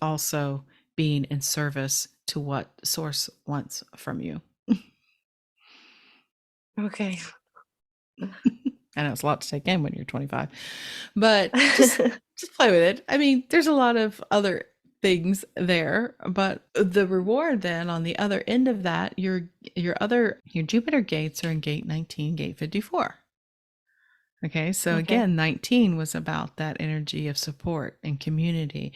also being in service to what source wants from you. Okay. I know it's a lot to take in when you're 25, but just play with it. I mean, there's a lot of other things there, but the reward then on the other end of that, your Jupiter gates are in gate 19, gate 54. Okay, so Okay. again, 19 was about that energy of support and community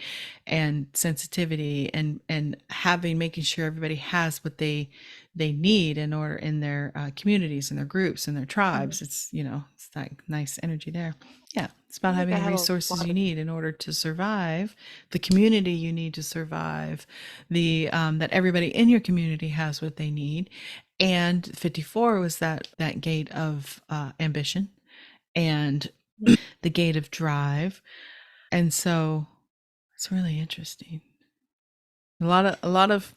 and sensitivity and having making sure everybody has what they need in order in their communities and their groups and their Mhm. tribes. It's, you know, it's that nice energy there. Yeah, it's I about feel like having I the have a resources lot you of. need in order to survive, the community you need to survive, the that everybody in your community has what they need, and 54 was that gate of ambition and the gate of drive. And so it's really interesting. A lot of a lot of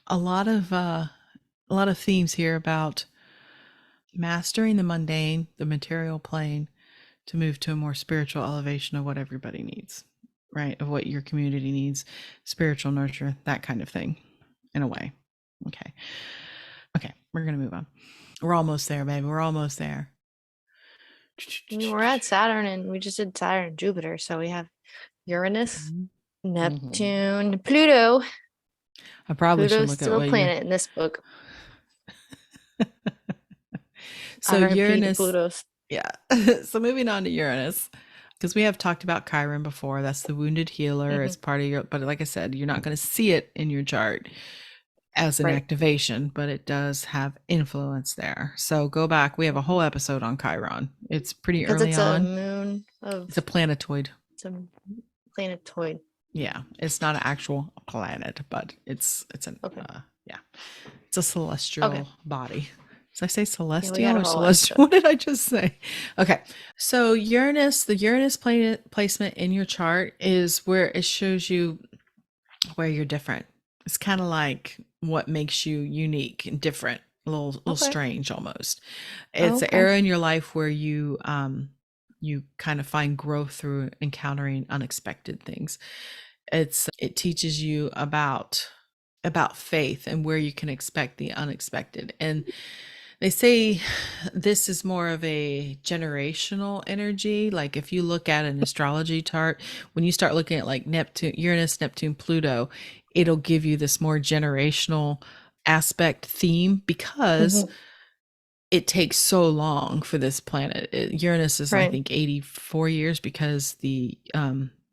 a lot of a lot of themes here about mastering the mundane, the material plane to move to a more spiritual elevation of what everybody needs, right? Of what your community needs, spiritual nurture, that kind of thing in a way. Okay. Okay, we're going to move on. We're almost there, baby. We're almost there. I mean, we're at Saturn and we just did Saturn and Jupiter. So we have Uranus, Mhm. Neptune, Pluto. I probably should Pluto's look at still a what you're. planet in this book. So RIP Uranus, Pluto's. yeah. So moving on to Uranus, because we have talked about Chiron before. That's the wounded healer. Hmm. It's part of your, but like I said, you're not going to see it in your chart as an Right. activation, but it does have influence there. So go back. We have a whole episode on Chiron. It's pretty Because early it's a on. moon It's a of, planetoid. it's a planetoid. Yeah, it's not an actual planet, but it's an Okay. yeah, it's a Okay. celestial body. Did I say Yeah, we had celestial a or whole celestial? episode. What did I just say? Okay, so Uranus, the Uranus planet placement in your chart is where it shows you where you're different. It's kind of like what makes you unique and different, a little Okay. strange almost. It's an Okay. era in your life where you kind of find growth through encountering unexpected things. It teaches you about faith and where you can expect the unexpected. And they say this is more of a generational energy. Like if you look at an astrology chart, when you start looking at like Neptune, Uranus, Neptune, Pluto, it'll give you this more generational aspect theme because Hmm. it takes so long for this planet. Uranus is, I Right. think, 84 years because the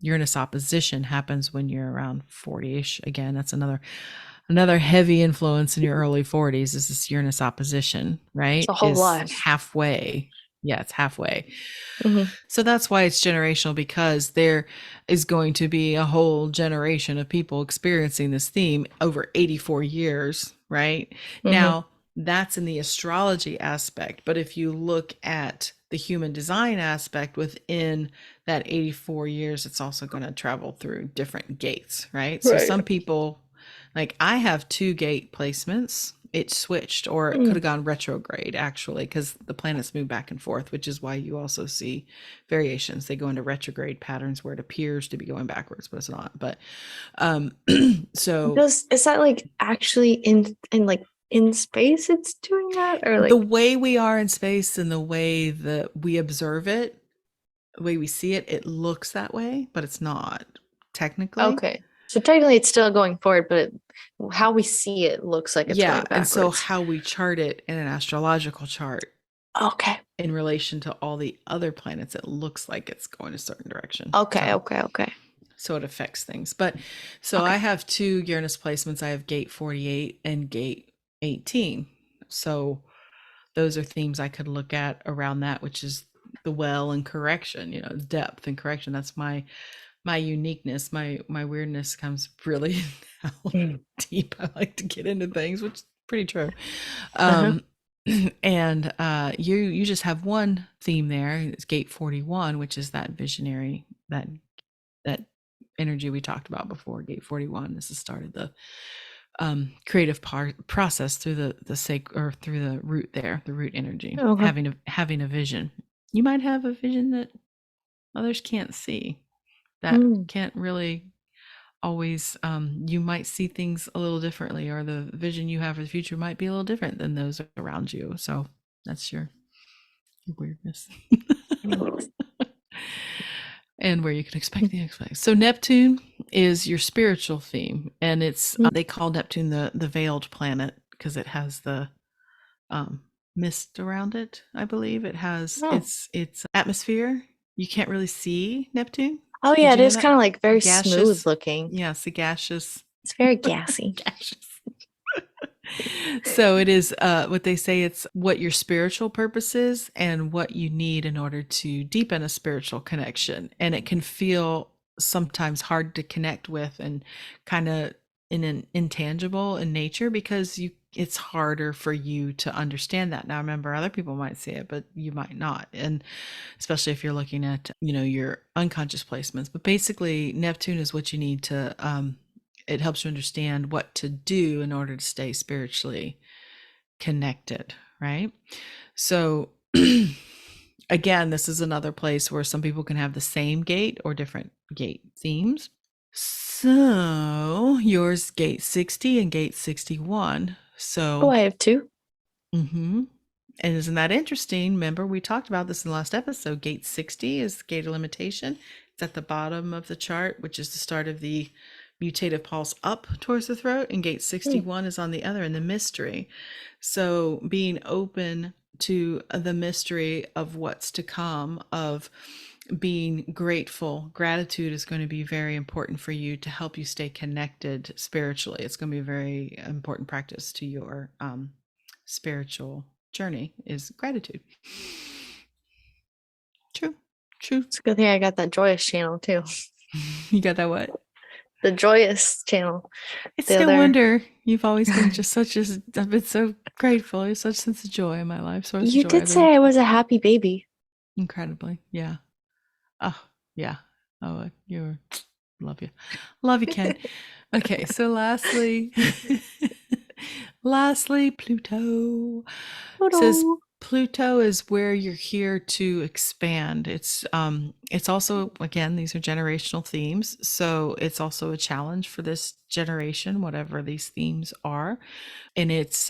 Uranus opposition happens when you're around 40ish. Again, that's another heavy influence in your early 40s is this Uranus opposition, It's right? a whole Is lot. halfway. Yeah, it's halfway. Hmm. So that's why it's generational because there is going to be a whole generation of people experiencing this theme over 84 years, right? Hmm. Now, that's in the astrology aspect, but if you look at the human design aspect within that 84 years, it's also going to travel through different gates, right? So Right. some people, like I have two gate placements. It switched, or it could Mm. have gone retrograde actually, because the planets move back and forth, which is why you also see variations. They go into retrograde patterns where it appears to be going backwards, but it's not. But um, so Does is that like actually in like in space it's doing that or the like way we are in space and the way that we observe it, the way we see it, it looks that way, but it's not technically. okay. So technically it's still going forward, but how we see it looks like it's Yeah. going And so backwards. how we chart it in an astrological chart Okay. in relation to all the other planets, it looks like it's going a certain direction. Okay, okay, okay. So it affects things. But so I Okay. have two Uranus placements. I have gate 48 and gate 18. So those are themes I could look at around that, which is the well and correction, depth and correction. That's my uniqueness. My weirdness comes really Mm. deep. I like to get into things, which is pretty true. Uh-huh. Um and you just have one theme there. It's gate 41, which is that visionary, that energy we talked about before. Gate 41 is the start of the creative process through the sacred, or through the root there, the root energy, Okay. having a vision. You might have a vision that others can't see, that Mm. can't really always, you might see things a little differently, or the vision you have for the future might be a little different than those around you. So that's your weirdness. And where you can expect the unexpected. So Neptune is your spiritual theme, and it's Mm. they call Neptune the veiled planet because it has the mist around it, I believe. It has Oh. it's atmosphere. You can't really see Neptune. Oh yeah, Did it you know is that? kind of like very smooth Gaseous. looking. Yes, the gaseous It's very gassy. gaseous. So it is what they say, it's what your spiritual purpose is and what you need in order to deepen a spiritual connection. And it can feel sometimes hard to connect with and kind of in an intangible in nature because you it's harder for you to understand that. Now remember other people might see it, but you might not. And especially if you're looking at, your unconscious placements. But basically Neptune is what you need to it helps you understand what to do in order to stay spiritually connected, right? So, again, this is another place where some people can have the same gate or different gate themes. So, yours gate 60 and gate 61. Oh, So, I have two. mhm. And isn't that interesting? Remember, we talked about this in the last episode. Gate 60 is the gate of limitation. It's at the bottom of the chart, which is the start of the mutative pulse up towards the throat. And gate Hmm. 61 is on the other in the mystery. So being open to the mystery of what's to come, of being grateful, gratitude is going to be very important for you to help you stay connected spiritually. It's going to be a very important practice to your spiritual journey is gratitude. True. True. It's a good thing I got that joyous channel too. You got that what? The joyous channel. It's The no other. wonder you've always been just such a, I've been so grateful. There's such sense of joy in my life. Source of You joy. did say I was a happy baby. Incredibly. Yeah. Oh, yeah. Oh, you're, love you. Love you, Ken. Okay. So lastly, lastly, Pluto says Pluto. Pluto is where you're here to expand. It's also, again, these are generational themes, so it's also a challenge for this generation, whatever these themes are. And it's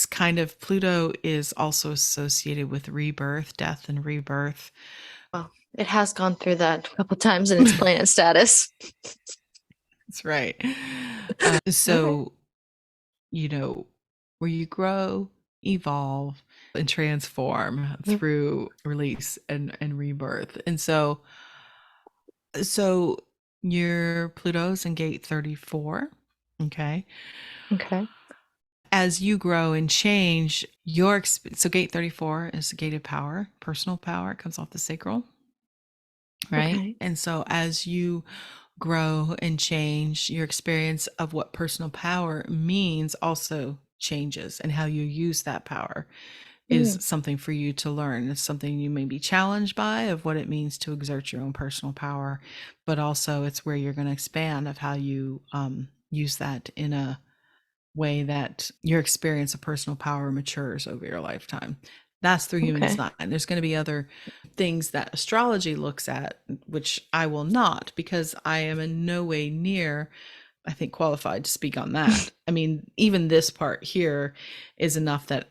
kind of, Pluto is also associated with rebirth, death and rebirth. Well, it has gone through that a couple times in its planet status. That's right. Okay. So, you know, where you grow, evolve, and transform Mhm. through release and rebirth. And so your Pluto's in gate 34. Okay. Okay. As you grow and change, so gate 34 is the gate of power, personal power. It comes off the sacral, right? Okay. And so as you grow and change, your experience of what personal power means also changes, and how you use that power is Mm. something for you to learn. It's something you may be challenged by, of what it means to exert your own personal power, but also it's where you're going to expand of how you use that in a way that your experience of personal power matures over your lifetime. That's through human Okay. design. There's going to be other things that astrology looks at, which I will not, because I am in no way near, I think, qualified to speak on that. I mean, even this part here is enough that,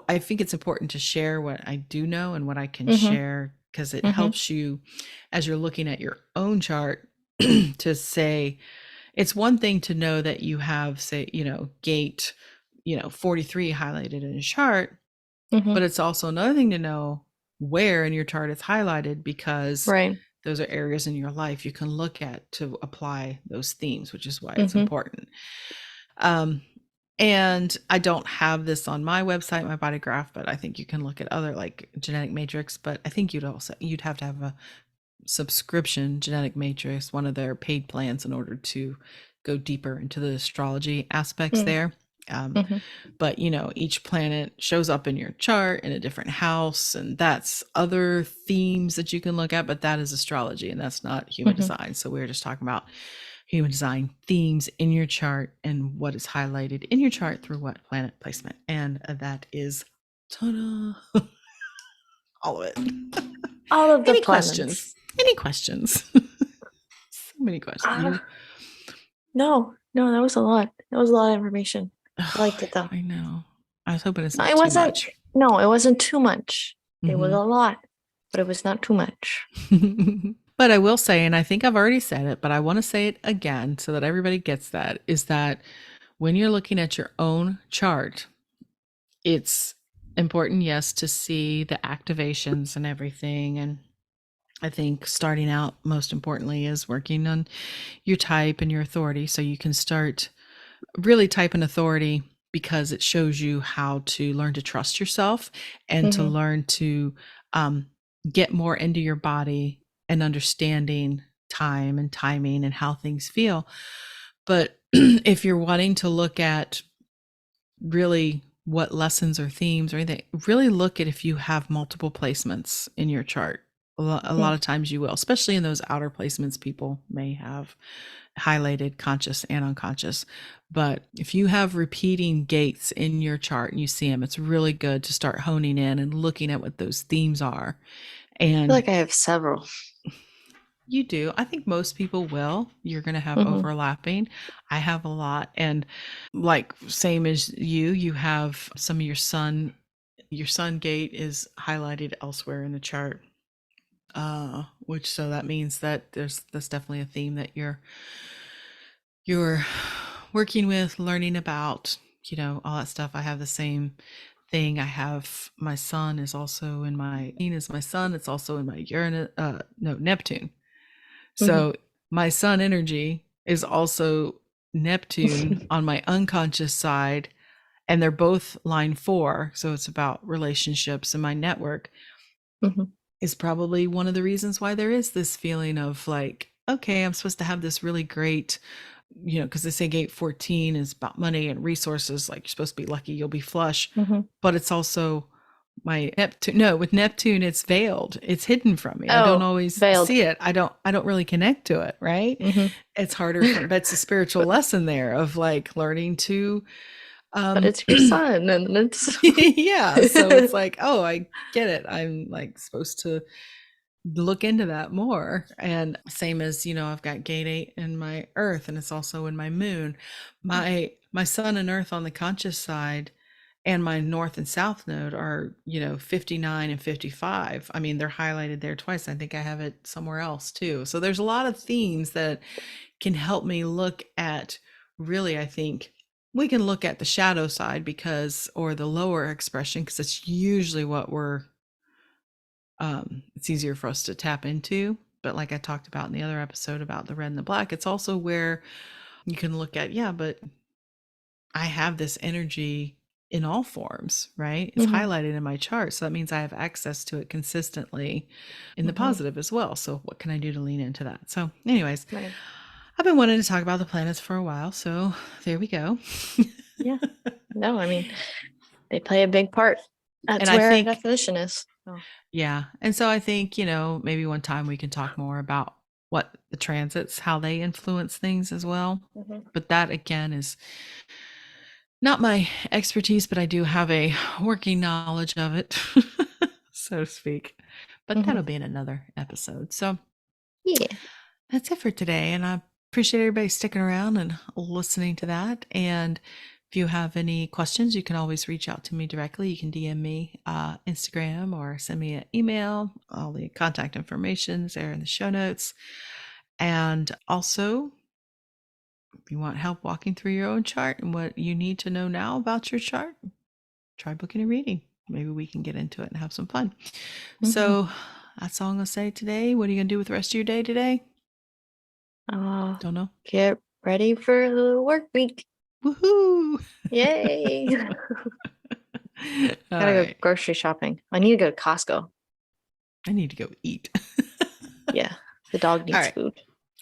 I think it's important to share what I do know and what I can Mm-hmm. share, because it Mm-hmm. helps you as you're looking at your own chart to say, it's one thing to know that you have, say, gate, 43 highlighted in a chart, Mm-hmm. but it's also another thing to know where in your chart it's highlighted, because Right. those are areas in your life you can look at to apply those themes, which is why it's Mm-hmm. important. Um, and I don't have this on my website, my Bodygraph, but I think you can look at other, like genetic matrix. But I think you'd have to have a subscription genetic matrix, one of their paid plans, in order to go deeper into the astrology aspects there. Mm-hmm. But each planet shows up in your chart in a different house, and that's other themes that you can look at, but that is astrology and that's not human Mm-hmm. design. So we're just talking about human design themes in your chart and what is highlighted in your chart through what planet placement, and that is ta-da, all of it. All of the Any questions? planets. Any questions? So many questions. Uh, no, that was a lot. That was a lot of information. I liked it though. I know. I was hoping it's No, not it too wasn't. much. No, it wasn't too much. It was Hmm. a lot, but it was not too much. But I will say, and I think I've already said it, but I want to say it again so that everybody gets that, is that when you're looking at your own chart, it's important, yes, to see the activations and everything. And I think starting out, most importantly, is working on your type and your authority. So you can start really type an authority because it shows you how to learn to trust yourself and to Mm-hmm. learn to um, get more into your body and understanding time and timing and how things feel. But if you're wanting to look at really what lessons or themes or anything, really look at if you have multiple placements in your chart. A lot of times you will, especially in those outer placements, people may have highlighted conscious and unconscious. But if you have repeating gates in your chart and you see them, it's really good to start honing in and looking at what those themes are. I feel And like I have several. you do. I think most people will. You're going to have Mm-hmm. overlapping. I have a lot. And like, same as you have some of your sun gate is highlighted elsewhere in the chart. Which so that means that that's definitely a theme that you're working with, learning about, all that stuff. I have the same thing. I have my sun is also in my sun. It's also in my Uranus, no, Neptune. Mm-hmm. So my sun energy is also Neptune on my unconscious side, and they're both line 4. So it's about relationships, and my network Mm-hmm. is probably one of the reasons why there is this feeling of like, okay, I'm supposed to have this really great, because they say gate 14 is about money and resources. Like, you're supposed to be lucky, you'll be flush. Mm-hmm. But it's also my Neptune. No, with Neptune, it's veiled. It's hidden from me. I don't Oh, always veiled. see it. I don't really connect to it, right? Mm-hmm. It's harder for, but it's a spiritual lesson there of like learning to But um it's your son, and it's yeah. So it's like, oh, I get it. I'm like supposed to look into that more. And same as, I've got gate 8 in my earth, and it's also in my moon. My sun and earth on the conscious side and my north and south node are, 59 and 55. I mean, they're highlighted there twice. I think I have it somewhere else too. So there's a lot of themes that can help me look at, really, I think we can look at the shadow side or the lower expression, because it's usually what it's easier for us to tap into. But like I talked about in the other episode about the red and the black, it's also where you can look at, yeah, but I have this energy in all forms, right? It's Mm-hmm. highlighted in my chart. So that means I have access to it consistently in the Mm-hmm. positive as well. So what can I do to lean into that? So, anyways, Right. I've been wanting to talk about the planets for a while. So there we go. Yeah. No, I mean, they play a big part. And That's I where our think, definition is. Oh. yeah. And so I think, maybe one time we can talk more about what the transits, how they influence things as well. Mm-hmm. But that again is not my expertise, but I do have a working knowledge of it, so to speak. But Mm-hmm. that'll be in another episode. So Yeah. that's it for today. And I appreciate everybody sticking around and listening to that. And if you have any questions, you can always reach out to me directly. You can DM me Instagram or send me an email. All the contact information is there in the show notes. And also, if you want help walking through your own chart and what you need to know now about your chart, try booking a reading. Maybe we can get into it and have some fun. Mm-hmm. So that's all I'm going to say today. What are you going to do with the rest of your day today? Don't know. Get ready for the work week. Woohoo! Yay. All Gotta go right. grocery shopping. I need to go to Costco. I need to go eat. Yeah. The dog All needs right. food.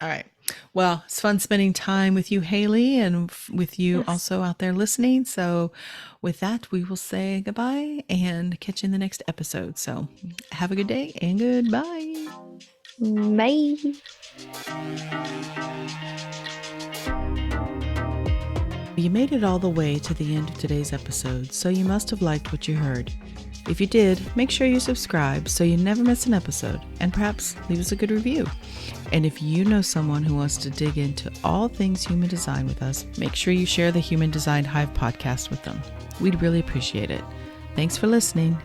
All right. Well, it's fun spending time with you, Haley, and with you Yes. also out there listening. So, with that, we will say goodbye and catch you in the next episode. So, have a good day and goodbye. Bye. You made it all the way to the end of today's episode, so you must have liked what you heard. If you did, make sure you subscribe so you never miss an episode, and perhaps leave us a good review. And if you know someone who wants to dig into all things human design with us, make sure you share the Human Design Hive podcast with them. We'd really appreciate it. Thanks for listening.